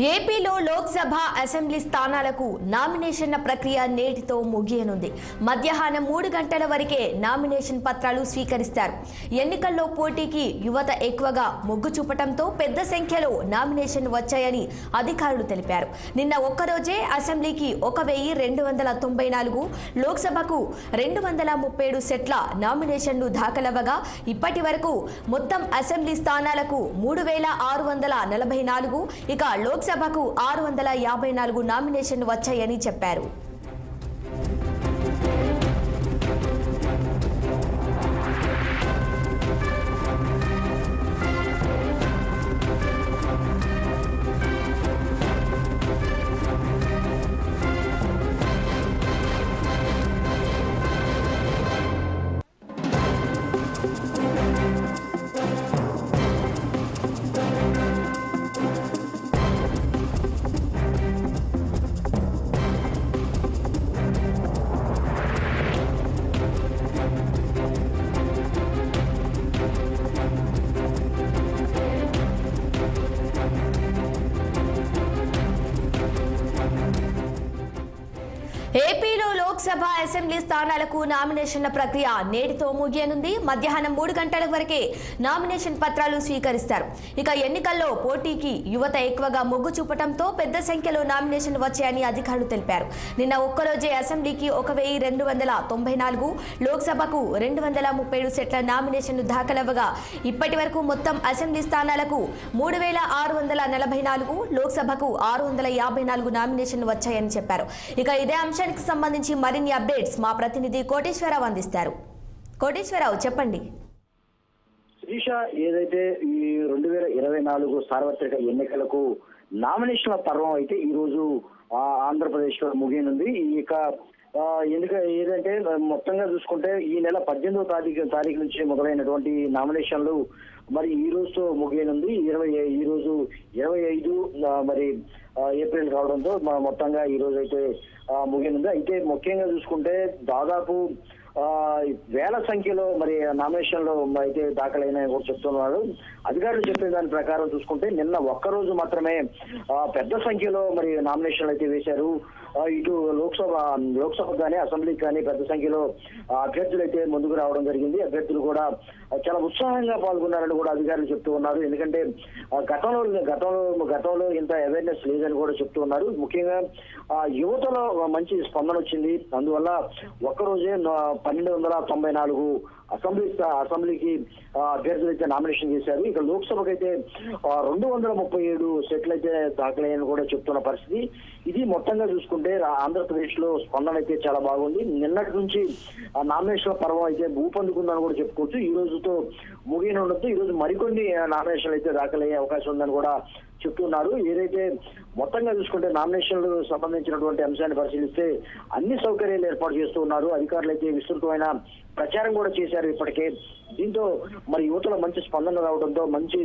ఏపీలో లోక్సభ అసెంబ్లీ స్థానాలకు నామినేషన్ల ప్రక్రియ నేటితో ముగియనుంది. మధ్యాహ్నం 3 గంటల వరకే నామినేషన్ పత్రాలు స్వీకరిస్తారు. ఎన్నికల్లో పోటీకి యువత ఎక్కువగా మొగ్గు చూపటంతో పెద్ద సంఖ్యలో నామినేషన్ వచ్చాయని అధికారులు తెలిపారు. నిన్న ఒక్కరోజే అసెంబ్లీకి 1294, లోక్సభకు 237 సెట్ల నామినేషన్లు దాఖలవ్వగా ఇప్పటి వరకు మొత్తం అసెంబ్లీ స్థానాలకు 3644, ఇక లోక్సభకు 654 నామినేషన్లు వచ్చాయని చెప్పారు. ఏపీలో లోక్సభ అసెంబ్లీ స్థానాలకు నామినేషన్ల ప్రక్రియ నేటితో ముగియనుంది. మధ్యాహ్నం 3 గంటల వరకే నామినేషన్ పత్రాలు స్వీకరిస్తారు. ఇక ఎన్నికల్లో పోటీకి యువత ఎక్కువగా మొగ్గు చూపటంతో పెద్ద సంఖ్యలో నామినేషన్లు వచ్చాయని అధికారులు తెలిపారు. నిన్న ఒక్కరోజే అసెంబ్లీకి 1294, లోక్సభకు 237 సెట్ల నామినేషన్లు దాఖలవ్వగా ఇప్పటి వరకు మొత్తం అసెంబ్లీ స్థానాలకు 3644, లోక్సభకు 654 నామినేషన్లు వచ్చాయని చెప్పారు. ఇక ఇదే అంశానికి సంబంధించి మరిన్ని అప్డేట్స్ మా ప్రతినిధి కోటేశ్వరరావు అందిస్తారు. కోటేశ్వరరావు, చెప్పండి. శ్రీష, ఏదైతే ఈ 2024 సార్వత్రిక ఎన్నికలకు నామినేషన్ల పర్వం అయితే ఈ రోజు ఆంధ్రప్రదేశ్ లో ముగియనుంది. ఇక ఎన్నిక ఏదంటే మొత్తంగా చూసుకుంటే ఈ నెల 18వ తారీఖు నుంచి మొదలైనటువంటి నామినేషన్లు మరి ఈ రోజుతో ముగియనుంది. ఈ రోజు 25 మరి ఏప్రిల్ కావడంతో మొత్తంగా ఈ రోజు అయితే ముగియనుంది. అయితే ముఖ్యంగా చూసుకుంటే దాదాపు వేల సంఖ్యలో మరి నామినేషన్లు అయితే దాఖలైన కూడా చెప్తున్నారు. అధికారులు చెప్పిన దాని ప్రకారం చూసుకుంటే నిన్న ఒక్కరోజు మాత్రమే పెద్ద సంఖ్యలో మరి నామినేషన్లు అయితే వేశారు. ఇటు లోక్సభ కానీ అసెంబ్లీకి కానీ పెద్ద సంఖ్యలో అభ్యర్థులు అయితే ముందుకు రావడం జరిగింది. అభ్యర్థులు కూడా చాలా ఉత్సాహంగా పాల్గొన్నారని కూడా అధికారులు చెప్తూ ఉన్నారు. ఎందుకంటే గతంలో ఇంత అవేర్నెస్ లేదని కూడా చెప్తూ ఉన్నారు. ముఖ్యంగా యువతలో మంచి స్పందన వచ్చింది. అందువల్ల ఒక్కరోజే 1294 అసెంబ్లీకి అభ్యర్థులు అయితే నామినేషన్ చేశారు. ఇక లోక్సభకు అయితే 237 సెట్లు అయితే దాఖలయ్యని కూడా చెప్తున్న పరిస్థితి. ఇది మొత్తంగా చూసుకుంటే ఆంధ్రప్రదేశ్ లో స్పందన అయితే చాలా బాగుంది. నిన్నటి నుంచి నామినేషన్ల పర్వం అయితే ఊపందుకుందని కూడా చెప్పుకోవచ్చు. ఈ రోజుతో ముగియనుండొచ్చు. ఈ రోజు మరికొన్ని నామినేషన్లు అయితే దాఖలయ్యే అవకాశం ఉందని కూడా చెప్తున్నారు. ఏదైతే మొత్తంగా చూసుకుంటే నామినేషన్లకు సంబంధించినటువంటి అంశాన్ని పరిశీలిస్తే అన్ని సౌకర్యాలు ఏర్పాటు చేస్తూ ఉన్నారు. అధికారులు అయితే విస్తృతమైన ప్రచారం కూడా చేశారు ఇప్పటికే. దీంతో మరి యువతలో మంచి స్పందన రావడంతో మంచి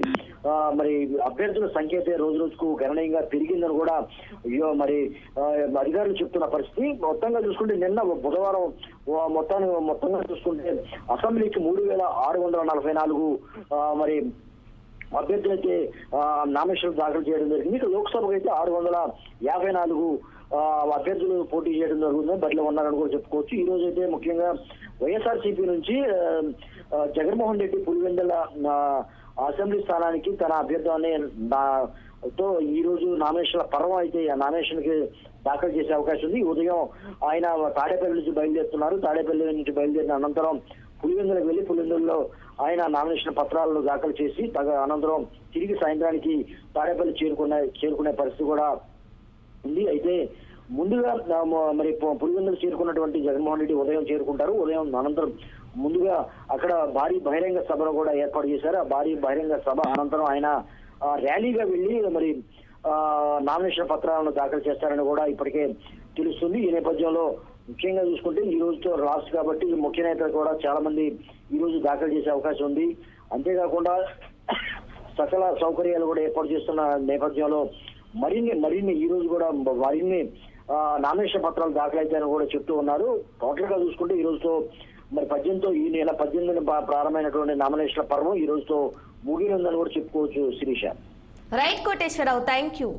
మరి అభ్యర్థుల సంఖ్య అయితే రోజు రోజుకు గణనీయంగా పెరిగిందని కూడా మరి అధికారులు చెప్తున్న పరిస్థితి. మొత్తంగా చూసుకుంటే నిన్న బుధవారం మొత్తంగా చూసుకుంటే అసెంబ్లీకి 3644 మరి అభ్యర్థులు అయితే నామినేషన్ దాఖలు చేయడం జరిగింది. ఇక లోక్సభకు అయితే 654 అభ్యర్థులు పోటీ చేయడం జరుగుతుంది. బరిలో ఉన్నారని కూడా చెప్పుకోవచ్చు. ఈ రోజు అయితే ముఖ్యంగా వైఎస్ఆర్సీపీ నుంచి జగన్మోహన్ రెడ్డి పులివెందుల అసెంబ్లీ స్థానానికి తన అభ్యర్థాన్ని తో ఈ రోజు నామినేషన్ల పర్వం అయితే ఆ నామినేషన్ కి దాఖలు చేసే అవకాశం ఉంది. ఉదయం ఆయన తాడేపల్లి నుంచి బయలుదేరుతున్నారు. తాడేపల్లి నుంచి బయలుదేరిన అనంతరం పులివెందులకు వెళ్లి పులివెందుల్లో ఆయన నామినేషన్ పత్రాలను దాఖలు చేసి అనంతరం తిరిగి సాయంత్రానికి తాడేపల్లి చేరుకునే పరిస్థితి కూడా ఉంది. అయితే ముందుగా మరి పులివెందులు చేరుకున్నటువంటి జగన్మోహన్ రెడ్డి ఉదయం చేరుకుంటారు. ఉదయం అనంతరం ముందుగా అక్కడ భారీ బహిరంగ సభను కూడా ఏర్పాటు చేశారు. ఆ భారీ బహిరంగ సభ అనంతరం ఆయన ర్యాలీగా వెళ్లి మరి నామినేషన్ పత్రాలను దాఖలు చేస్తారని కూడా ఇప్పటికే తెలుస్తుంది. ఈ నేపథ్యంలో ముఖ్యంగా చూసుకుంటే ఈ రోజుతో లాస్ట్ కాబట్టి ముఖ్య నేతలు కూడా చాలా మంది ఈ రోజు దాఖలు చేసే అవకాశం ఉంది. అంతేకాకుండా సకల సౌకర్యాలు కూడా ఏర్పాటు చేస్తున్న నేపథ్యంలో మరిన్ని ఈ రోజు కూడా మరిన్ని నామినేషన్ పత్రాలు దాఖలైతాయని కూడా చెప్తూ ఉన్నారు. టోటల్ గా చూసుకుంటే ఈ రోజుతో మరి 18తో ఈ నెల 18 ప్రారంభమైనటువంటి నామినేషన్ల పర్వం ఈ రోజుతో ముగినుందని కూడా చెప్పుకోవచ్చు Sirisha. Right Koteswararao, thank you.